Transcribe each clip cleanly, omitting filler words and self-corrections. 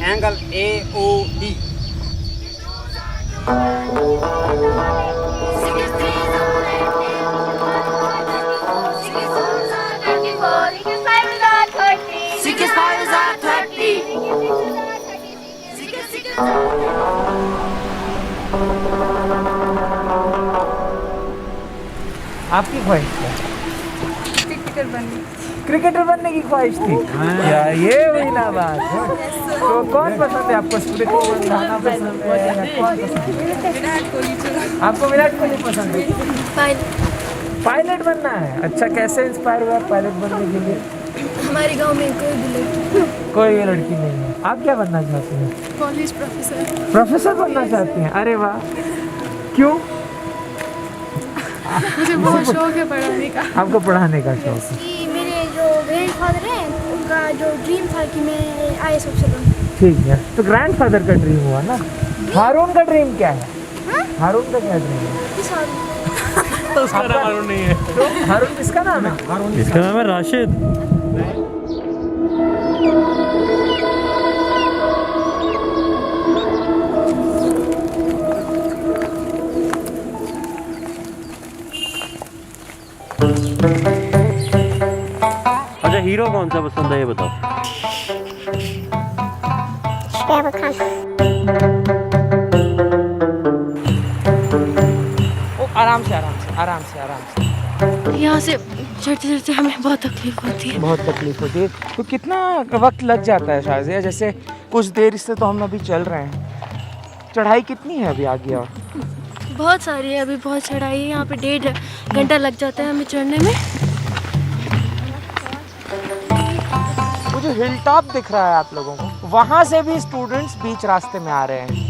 Angle AOD. आपकी ख्वाहिश क्या? क्रिकेटर बनने की ख्वाहिश थी यार, ये हुई ना बात। तो कौन पसंद है आपको? स्मृति मंदाना पसंद है या कौन पसंद है? आपको विराट कोहली पसंद है? पायलट बनना है। अच्छा, कैसे इंस्पायर हुआ पायलट बनने के लिए? हमारे गांव में कोई लड़की नहीं है। आप क्या बनना चाहती हैं? College professor. प्रोफेसर बनना चाहती हैं? अरे वाह, क्यों? मुझे बहुत शौक है पढ़ाने का। आपको पढ़ाने का शौक है? मेरे जो ग्रैंडफादर हैं उनका जो ड्रीम था कि मैं IAS ऑफिसर बनूं। ठीक है, तो ग्रैंडफादर का ड्रीम हुआ ना। हारून का ड्रीम क्या है? हारून का क्या ड्रीम है? तो उसका नाम हारून नहीं है। तो हारून किसका नाम है? इसका नाम है राशिद। अच्छा, हीरो कौन सा पसंद है ये बताओ। शाहरुख खान। आराम से आराम से आराम से आराम से। यहाँ से चढ़ते चढ़ते हमें बहुत तकलीफ होती है। बहुत तकलीफ होती है। तो कितना वक्त लग जाता है शाज़िया? जैसे कुछ देर से तो हम अभी चल रहे हैं, चढ़ाई कितनी है अभी आगे? और बहुत सारी है, अभी बहुत चढ़ाई है। यहाँ पे 1.5 घंटा लग जाता है हमें चढ़ने में। वो जो हिल टॉप दिख रहा है आप लोगों को, वहाँ से भी स्टूडेंट्स बीच रास्ते में आ रहे हैं।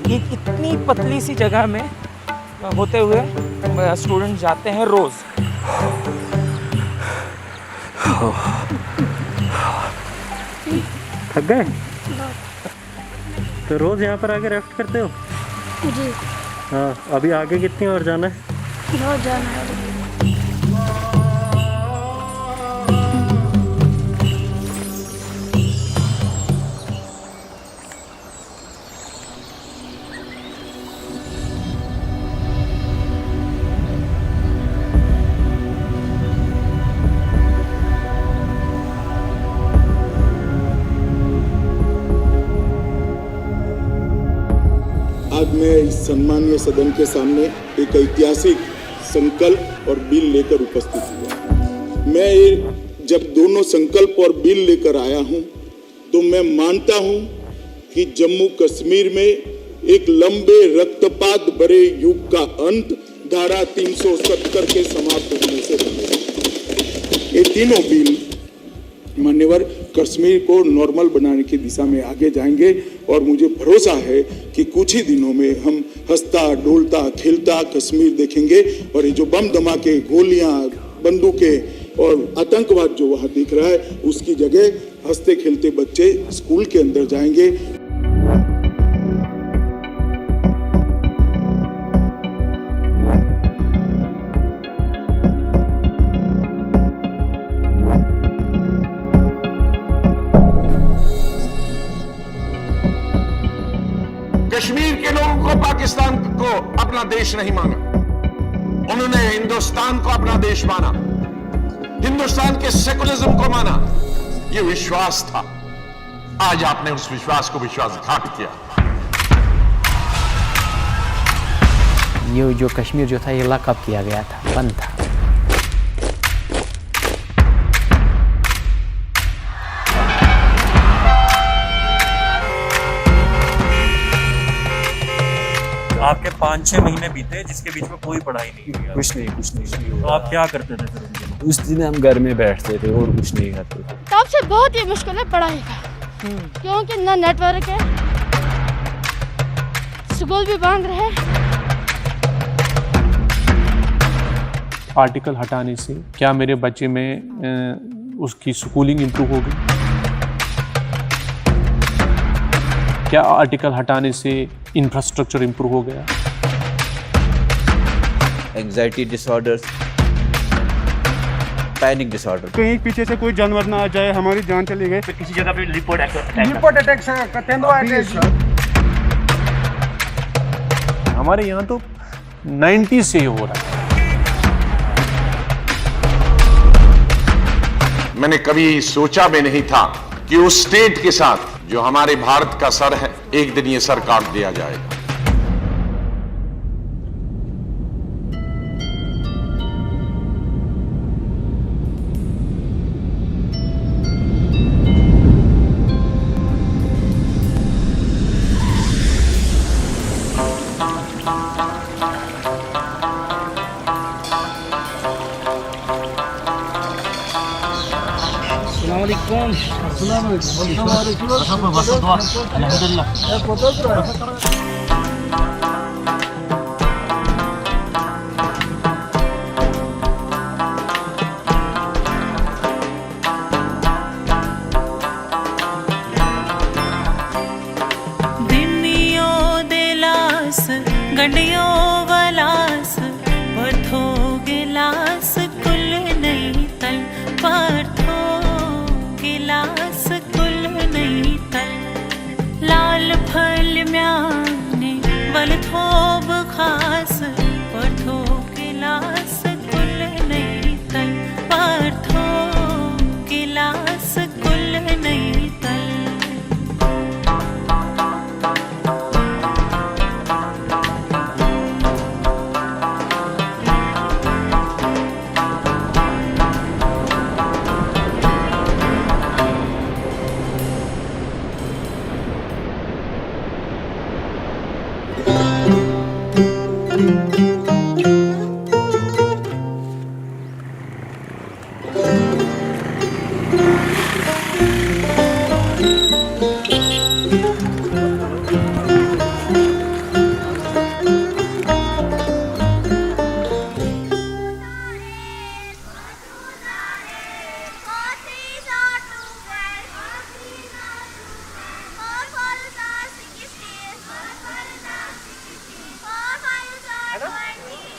ये इतनी पतली सी जगह में होते हुए स्टूडेंट जाते हैं रोज। थक गए? तो रोज यहाँ पर आके रेस्ट करते हो? जी, हाँ। अभी आगे कितनी और जाना है? बहुत जाना है। आज मैं इस सम्मानीय सदन के सामने एक ऐतिहासिक संकल्प और बिल लेकर उपस्थित हुआ। मैं जब दोनों संकल्प और बिल लेकर आया हूं, तो मैं मानता हूं कि जम्मू कश्मीर में एक लंबे रक्तपात भरे युग का अंत धारा 370 के समाप्त होने से बनेगा। ये तीनों बिल मान्यवर कश्मीर को नॉर्मल बनाने की दिशा में आगे जाएंगे और मुझे भरोसा है कि कुछ ही दिनों में हम हंसता डोलता खेलता कश्मीर देखेंगे और ये जो बम धमाके, गोलियां, बंदूकें और आतंकवाद जो वहां दिख रहा है, उसकी जगह हंसते खेलते बच्चे स्कूल के अंदर जाएंगे। कश्मीर के लोगों को पाकिस्तान को अपना देश नहीं माना, उन्होंने हिंदुस्तान को अपना देश माना, हिंदुस्तान के सेकुलरिज्म को माना। ये विश्वास था। आज आपने उस विश्वास को विश्वासघात किया। ये जो कश्मीर जो था ये लकब किया गया था, बंद था। आपके 5-6 महीने बीते जिसके बीच में कोई पढ़ाई नहीं हुई। कुछ नहीं तो आप क्या करते थे फिर उन दिनों? उस दिन हम घर में बैठते थे और कुछ नहीं करते थे। तब से बहुत ही मुश्किल है पढ़ाई का, क्योंकि ना नेटवर्क है, स्कूल भी बंद रहे। आर्टिकल हटाने से क्या मेरे बच्चे में उसकी स्कूलिंग इम्प्रूव होगी? क्या आर्टिकल हटाने से इंफ्रास्ट्रक्चर इम्प्रूव हो गया? Anxiety disorders, panic disorder. कहीं पीछे से कोई जानवर ना आ जाए, हमारी जान चली गई। किसी जगह पे रिपोर्ट अटैक हमारे यहाँ तो 90 से ही हो रहा है। मैंने कभी सोचा भी नहीं था कि उस स्टेट के साथ जो हमारे भारत का सर है, एक दिन ये सर काट दिया जाएगा। गंडियों वलास बर्थो गिलास कुल नहीं तल बर्थो गिलास कुल नहीं तल लाल फल म्याने वल थोब खास बर्थो गिलास कुल नहीं तल बर्थो गिलास कुल नहीं तल।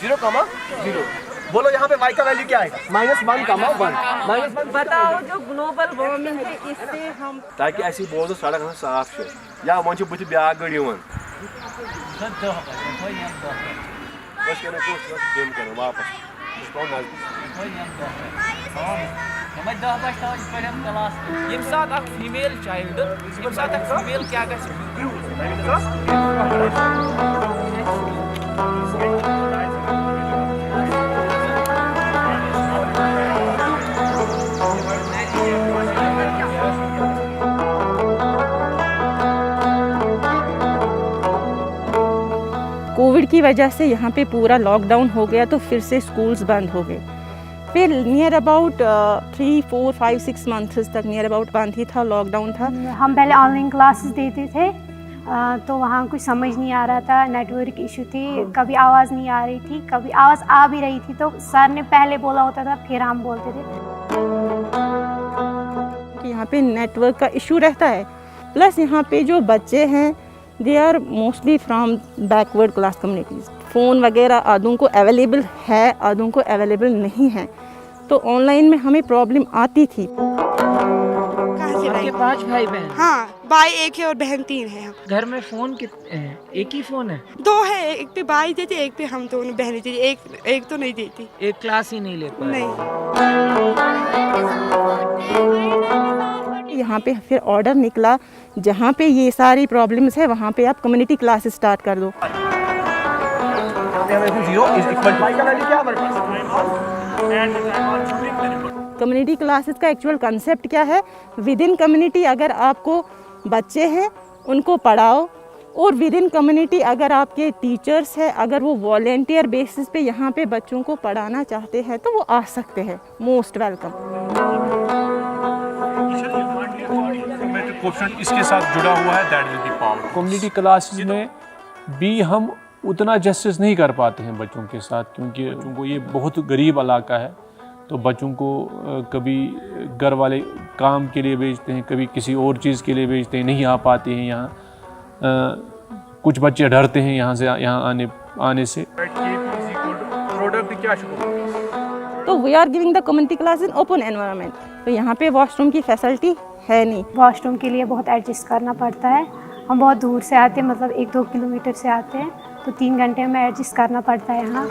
(0,0) बोलो यहाँ पे y का वैल्यू क्या आएगा? -1,1 बताओ जो ग्लोबल वार्मिंग है इससे हम ताकि ऐसी बोझ सड़क हम साफ है या मन बुत ब्या गड़ी वन वापस यम साथ अख फीमेल चाइल्ड यम साथ अख फीमेल क्या कोविड की वजह से यहाँ पे पूरा लॉकडाउन हो गया तो फिर से स्कूल्स बंद हो गए। फिर नियर अबाउट 3, 4, 5, 6 मंथ्स तक नियर अबाउट बंद ही था, लॉकडाउन था। हम पहले ऑनलाइन क्लासेस देते थे तो वहाँ कुछ समझ नहीं आ रहा था, नेटवर्क इशू थी, कभी आवाज़ नहीं आ रही थी, कभी आवाज़ आ भी रही थी तो सर ने पहले बोला होता था फिर हम बोलते थे। कि यहाँ पे नेटवर्क का इशू रहता है, प्लस यहाँ पे जो बच्चे हैं they are mostly from backward class communities. Phone वगैरह आधों को अवेलेबल है, आधों को अवेलेबल नहीं है, तो ऑनलाइन में हमें प्रॉब्लम आती थी। आपके 5 भाई बहन? हाँ, भाई 1 है और बहन 3 है। घर में फ़ोन कितने हैं? एक ही फ़ोन है? 2 है, एक पे भाई देती, एक पे हम दोनों बहनें देती, एक तो नहीं देती। एक क्लास ही नहीं ले पा रही? नहीं। यहाँ पे फिर ऑर्डर निकला, जहाँ पे ये सारी प्रॉब्लम्स है वहाँ पे आप कम्युनिटी क्लासेस स्टार्ट कर दो। कम्युनिटी क्लासेस का एक्चुअल कंसेप्ट क्या है? विद इन कम्युनिटी अगर आपको बच्चे हैं उनको पढ़ाओ, और विद इन कम्युनिटी अगर आपके टीचर्स हैं, अगर वो वॉलेंटियर बेसिस पे यहाँ पे बच्चों को पढ़ाना चाहते हैं तो वो आ सकते हैं। Most welcome. इसके साथ जुड़ा हुआ है, that will be power. Community classes में भी हम उतना जस्टिस नहीं कर पाते हैं बच्चों के साथ, क्योंकि उनको ये बहुत गरीब इलाका है, तो बच्चों को कभी घर वाले काम के लिए भेजते हैं, कभी किसी और चीज़ के लिए भेजते हैं, नहीं आ पाते हैं यहाँ, कुछ बच्चे डरते हैं यहाँ से आने से। प्रोडक्ट क्या तो we are giving the community class in open environment, तो यहाँ पे वॉशरूम की फैसिलिटी है नहीं। वॉशरूम के लिए बहुत एडजस्ट करना पड़ता है। हम बहुत दूर से आते हैं, मतलब 1-2 किलोमीटर से आते हैं, तो 3 घंटे में एडजस्ट करना पड़ता है यहाँ।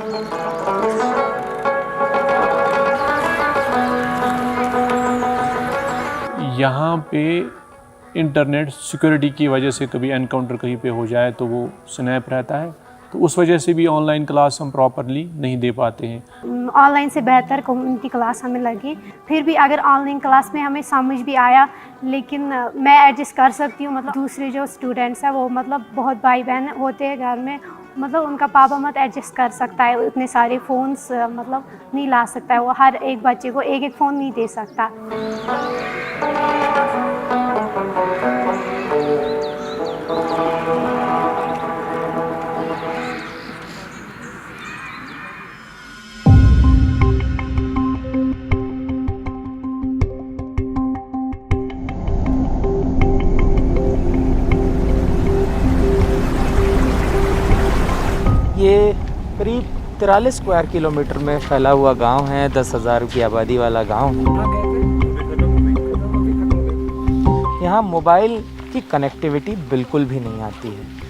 यहाँ पे इंटरनेट सिक्योरिटी की वजह से कभी एनकाउंटर कहीं पे हो जाए तो वो स्नैप रहता है, तो उस वजह से भी ऑनलाइन क्लास हम प्रॉपरली नहीं दे पाते हैं। ऑनलाइन से बेहतर कम्युनिटी क्लास हमें लगी। फिर भी अगर ऑनलाइन क्लास में हमें समझ भी आया, लेकिन मैं एडजस्ट कर सकती हूँ। मतलब दूसरे जो स्टूडेंट्स हैं वो मतलब बहुत भाई बहन होते हैं घर में, मतलब उनका पापा मत एडजस्ट कर सकता है, इतने सारे फ़ोन्स मतलब नहीं ला सकता है, वो हर एक बच्चे को एक फ़ोन नहीं दे सकता। ये करीब 43 स्क्वायर किलोमीटर में फैला हुआ गांव है, 10,000 की आबादी वाला गांव है। यहाँ मोबाइल की कनेक्टिविटी बिल्कुल भी नहीं आती है।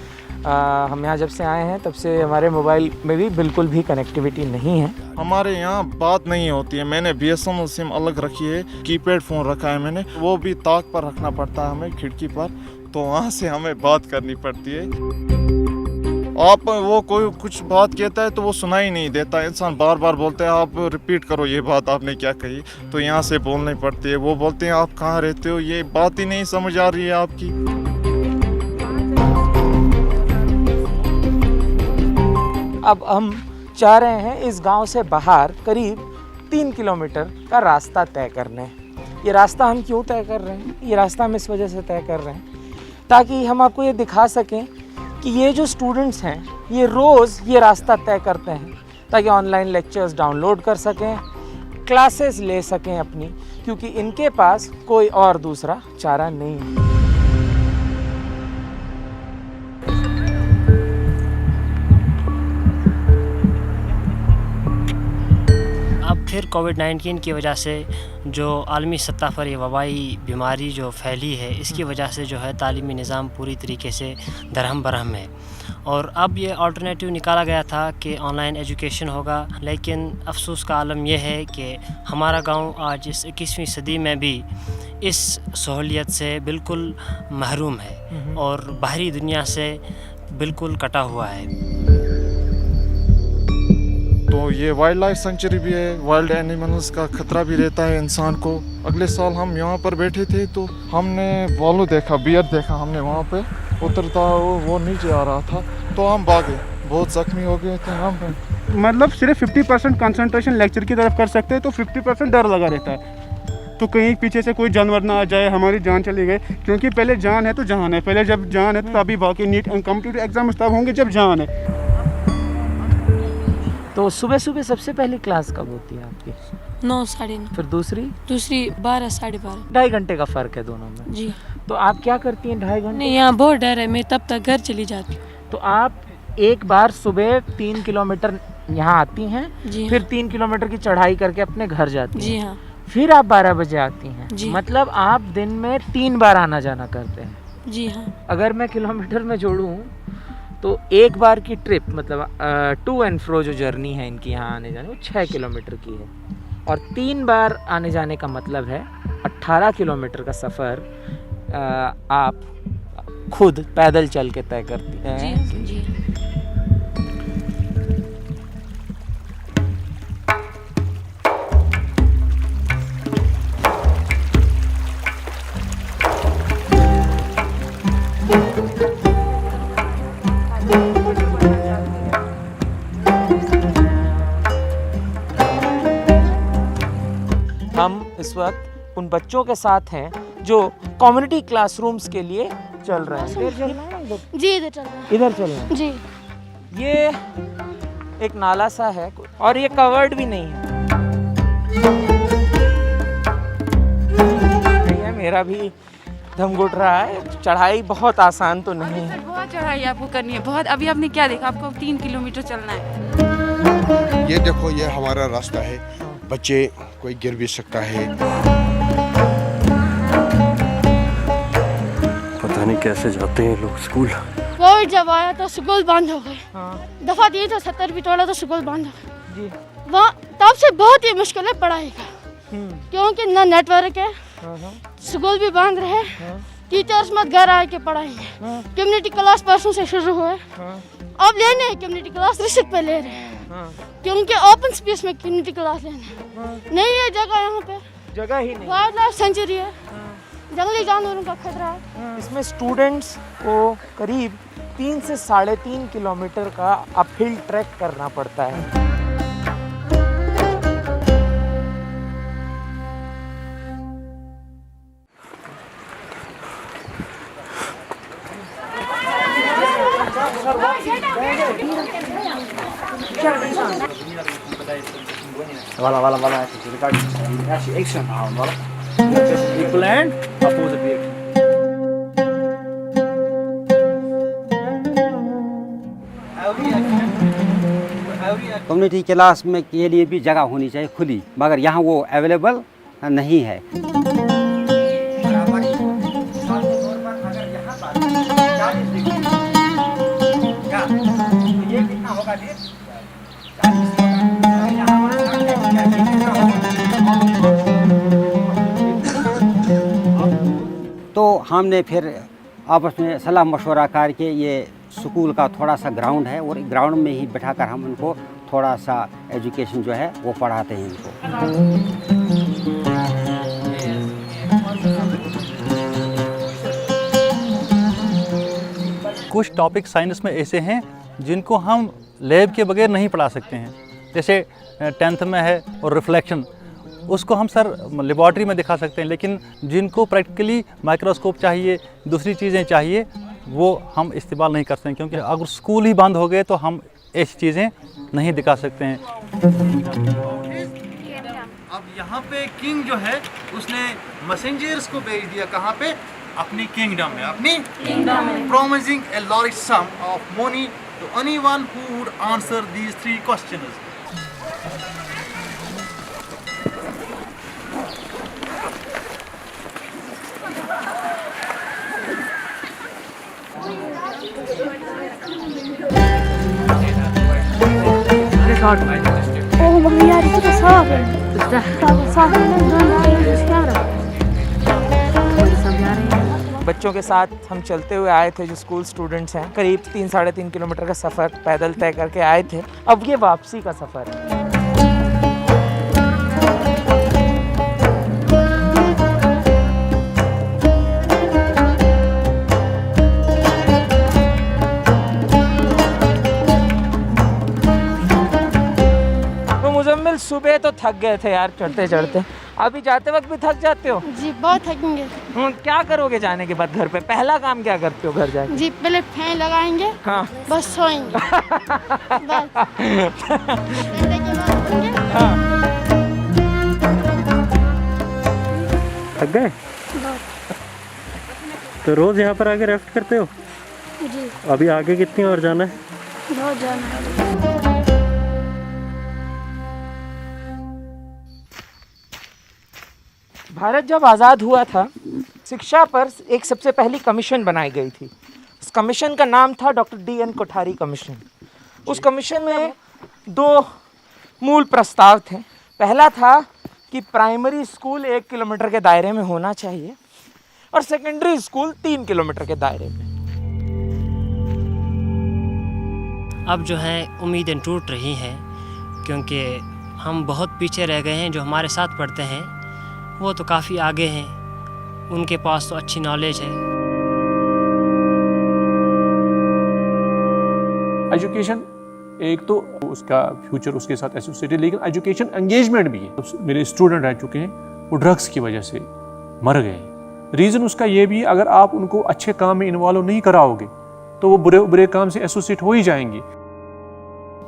हम यहाँ जब से आए हैं तब से हमारे मोबाइल में भी बिल्कुल भी कनेक्टिविटी नहीं है। हमारे यहाँ बात नहीं होती है। मैंने BSNL सिम अलग रखी है, कीपैड फ़ोन रखा है मैंने, वो भी ताक पर रखना पड़ता है हमें, खिड़की पर, तो वहाँ से हमें बात करनी पड़ती है। आप वो कोई कुछ बात कहता है तो वो सुनाई नहीं देता, इंसान बार बार बोलते हैं आप रिपीट करो ये बात आपने क्या कही, तो यहाँ से बोलनी पड़ती है। वो बोलते हैं आप कहाँ रहते हो, ये बात ही नहीं समझ आ रही है आपकी। अब हम चाह रहे हैं इस गांव से बाहर करीब 3 किलोमीटर का रास्ता तय करने। ये रास्ता हम क्यों तय कर रहे हैं? ये रास्ता हम इस वजह से तय कर रहे हैं ताकि हम आपको ये दिखा सकें कि ये जो स्टूडेंट्स हैं ये रोज़ ये रास्ता तय करते हैं ताकि ऑनलाइन लेक्चर्स डाउनलोड कर सकें, क्लासेस ले सकें अपनी, क्योंकि इनके पास कोई और दूसरा चारा नहीं है। अब फिर कोविड-19 की वजह से जो आलमी सतह पर ये वबाई बीमारी जो फैली है, इसकी वजह से जो है तालीमी निज़ाम पूरी तरीके से दरहम बरहम है। और अब ये अल्टरनेटिव निकाला गया था कि ऑनलाइन एजुकेशन होगा, लेकिन अफसोस का आलम यह है कि हमारा गांव आज इस 21वीं सदी में भी इस सहूलियत से बिल्कुल महरूम है और बाहरी दुनिया से बिल्कुल कटा हुआ है। तो ये वाइल्ड लाइफ सेंचुरी भी है, वाइल्ड एनिमल्स का खतरा भी रहता है इंसान को। अगले साल हम यहाँ पर बैठे थे तो हमने भालू देखा, बियर देखा, हमने वहाँ पे उतरता वो नीचे आ रहा था तो हम भागे, बहुत जख्मी हो गए थे हम। मतलब सिर्फ 50% कंसंट्रेशन लेक्चर की तरफ कर सकते हैं तो 50% डर लगा रहता है, तो कहीं पीछे से कोई जानवर ना आ जाए, हमारी जान चली गई, क्योंकि पहले जान है तो जहान है, पहले जब जान है तो तभी बाकी नीट एंड कॉम्पिटिटिव एग्जाम तब होंगे जब जान है। तो सुबह सुबह सबसे पहली क्लास कब होती है आपकी? 9 साढ़े 9। फिर दूसरी 12 साढ़े 12। 2.5 घंटे का फ़र्क है दोनों में। जी। तो आप क्या करती हैं 2.5 घंटे? नहीं, यहाँ बहुत डर है, मैं तब तक घर चली जाती हूँ। तो आप एक बार सुबह 3 किलोमीटर यहाँ आती हैं, फिर 3 किलोमीटर की चढ़ाई करके अपने घर जाती हैं। जी हाँ। फिर आप 12 बजे आती हैं। जी। मतलब आप दिन में 3 बार आना जाना करते हैं। जी हाँ। अगर मैं किलोमीटर में जोड़ूँ तो एक बार की ट्रिप मतलब टू एंड फ्रो जो जर्नी है इनकी यहाँ आने जाने वो 6 किलोमीटर की है, और 3 बार आने जाने का मतलब है 18 किलोमीटर का सफ़र आप खुद पैदल चल के तय करती हैं। जी, जी। हम इस वक्त उन बच्चों के साथ हैं जो कम्युनिटी क्लासरूम्स के लिए चल रहे हैं। इधर चलना है? जी इधर चलना है। इधर चलना है? जी। ये एक नाला सा है और ये कवर्ड भी नहीं है। मेरा भी दम घुट रहा है। चढ़ाई बहुत आसान तो नहीं है। बहुत चढ़ाई आपको करनी है, बहुत। अभी आपने क्या देखा, आपको 3 किलोमीटर चलना है। ये देखो, ये हमारा रास्ता है, बच्चे कोई गिर भी सकता है। पता नहीं कैसे जाते हैं लोग स्कूल। कोविड जब आया तो स्कूल बंद हो गए। दफा दी तो 70 भी तोड़ा तो स्कूल बंद हो गए। वहाँ तब से बहुत ही मुश्किल है पढ़ाई का, क्योंकि ना नेटवर्क है, स्कूल भी बंद रहे, टीचर्स मत घर आके पढ़ाएंगे। कम्युनिटी क्लास परसों से शुरू हुए, अब लेने हैं कम्युनिटी क्लास, रिसिप्ट पे ले रहे हैं, क्योंकि ओपन स्पेस में कम्युनिटी क्लास लेने नहीं है जगह। यहाँ पे जगह ही नहीं। वाइल्ड लाइफ सेंचुरी है, जंगली जानवरों का खतरा है। इसमें स्टूडेंट्स को करीब 3 से 3.5 किलोमीटर का अपहिल ट्रैक करना पड़ता है। वाला वाला वाला एक्शन वाला equal and opposite reaction. Community class में के लिए भी जगह होनी चाहिए खुली, मगर यहाँ वो अवेलेबल नहीं है। तो हमने फिर आपस में सलाह मशवरा करके ये स्कूल का थोड़ा सा ग्राउंड है और ग्राउंड में ही बैठाकर हम उनको थोड़ा सा एजुकेशन जो है वो पढ़ाते हैं इनको। कुछ टॉपिक साइंस में ऐसे हैं जिनको हम लैब के बगैर नहीं पढ़ा सकते हैं, जैसे 10th में है और रिफ्लेक्शन, उसको हम सर लेबॉर्ट्री में दिखा सकते हैं, लेकिन जिनको प्रैक्टिकली माइक्रोस्कोप चाहिए, दूसरी चीज़ें चाहिए, वो हम इस्तेमाल नहीं कर सकते, क्योंकि अगर स्कूल ही बंद हो गए तो हम ऐसी चीज़ें नहीं दिखा सकते हैं। अब यहाँ पे किंग जो है उसने मैसेंजर्स को भेज दिया, कहाँ पे? अपनी किंगडम में, अपनी promising a large sum of money to anyone who would answer these 3 questions. Oh mummy यार ये तो साफ है, साफ बच्चों के साथ हम चलते हुए आए थे, जो स्कूल स्टूडेंट्स हैं, करीब 3-3.5 किलोमीटर का सफ़र पैदल तय करके आए थे। अब ये वापसी का सफ़र है। तो मुजम्मिल सुबह तो थक गए थे यार चढ़ते चढ़ते, अभी जाते वक्त भी थक जाते हो? जी बहुत थकेंगे। क्या करोगे जाने के बाद घर पे? पहला काम क्या करते हो घर जाके? जी पहले फैन लगाएंगे, हाँ बस सोएंगे। बस थक गए? तो रोज यहाँ पर आके रेस्ट करते हो? जी। अभी आगे कितनी और जाना है? बहुत जाना है। भारत जब आज़ाद हुआ था, शिक्षा पर एक सबसे पहली कमीशन बनाई गई थी। उस कमीशन का नाम था डॉक्टर D.N. कोठारी कमीशन। उस कमीशन में 2 मूल प्रस्ताव थे। पहला था कि प्राइमरी स्कूल 1 किलोमीटर के दायरे में होना चाहिए और सेकेंडरी स्कूल 3 किलोमीटर के दायरे में। अब जो है उम्मीदें टूट रही हैं, क्योंकि हम बहुत पीछे रह गए हैं। जो हमारे साथ पढ़ते हैं वो तो काफ़ी आगे हैं, उनके पास तो अच्छी नॉलेज है। एजुकेशन एक तो उसका फ्यूचर उसके साथ एसोसिएटेड, लेकिन एजुकेशन एंगेजमेंट भी है। तो मेरे स्टूडेंट रह चुके हैं वो ड्रग्स की वजह से मर गए। रीज़न उसका ये भी, अगर आप उनको अच्छे काम में इन्वॉल्व नहीं कराओगे तो वो बुरे बुरे काम से एसोसिएट हो ही जाएंगे।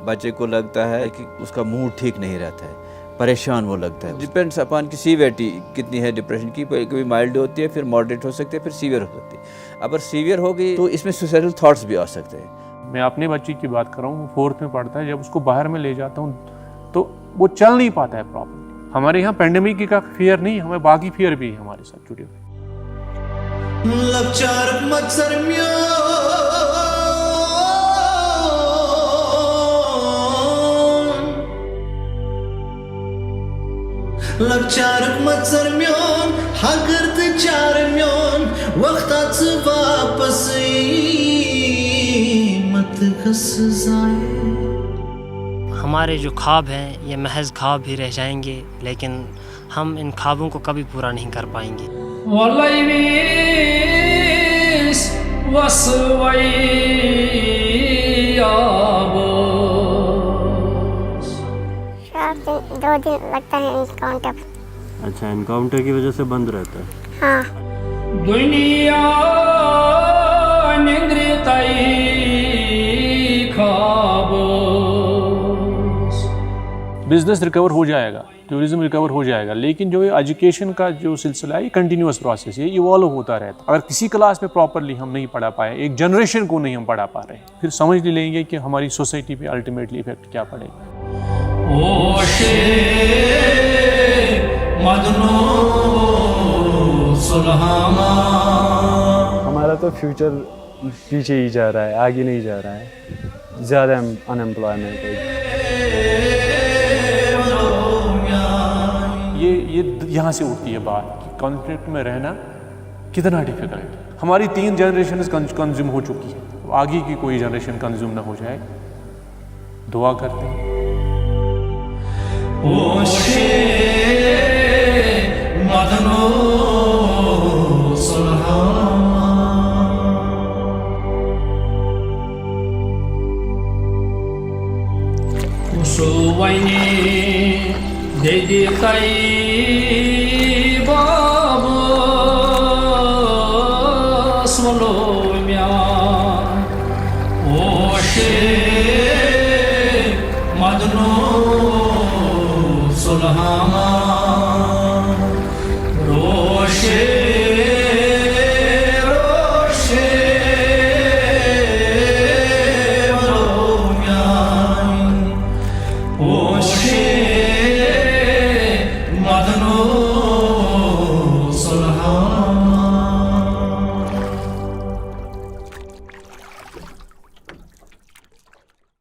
बच्चे को लगता है कि उसका मूड ठीक नहीं रहता है, परेशान वो लगता है। डिपेंड्स अपॉन की सीवियरिटी कितनी है डिप्रेशन की, कभी माइल्ड होती है, फिर मॉडरेट हो सकती है, फिर सीवियर हो सकती है। अगर सीवियर हो गई तो इसमें सुसाइडल थॉट्स भी आ सकते हैं। मैं अपने बच्चे की बात कर रहा हूँ, 4th में पढ़ता है, जब उसको बाहर में ले जाता हूँ तो वो चल नहीं पाता है प्रॉपर। हमारे यहाँ पेंडेमिक का फियर नहीं, हमें बाकी फियर भी है हमारे साथ जुड़े हुए। लगचारक मत्सर म्योन हगर्त चार म्योन वक्ताच वापस मत घस जाए। हमारे जो ख्वाब हैं ये महज ख्वाब ही रह जाएंगे, लेकिन हम इन ख्वाबों को कभी पूरा नहीं कर पाएंगे। दो दिन लगता है इनकाउंटर। अच्छा, इनकाउंटर की वजह से बंद रहता है। हाँ। दुनिया बिजनेस रिकवर हो जाएगा, टूरिज्म रिकवर हो जाएगा, लेकिन जो ये एजुकेशन का जो सिलसिला है ये कंटिन्यूअस प्रोसेस है, इवॉल्व होता रहता है। अगर किसी क्लास में प्रॉपरली हम नहीं पढ़ा पाए, एक जनरेशन को नहीं हम पढ़ा पा रहे, फिर समझ लेंगे कि हमारी सोसाइटी पे अल्टीमेटली इफेक्ट क्या पड़ेगा। हमारा तो फ्यूचर पीछे ही जा रहा है, आगे नहीं जा रहा है, ज़्यादा अनएम्प्लॉयमेंट है। ये यहाँ से उठती है बात कि कॉन्फ्लिक्ट में रहना कितना डिफिकल्ट है। हमारी 3 जनरेशन कंज्यूम हो चुकी है, तो आगे की कोई जनरेशन कंज्यूम ना हो जाए, दुआ करते हैं। Madno Sulhama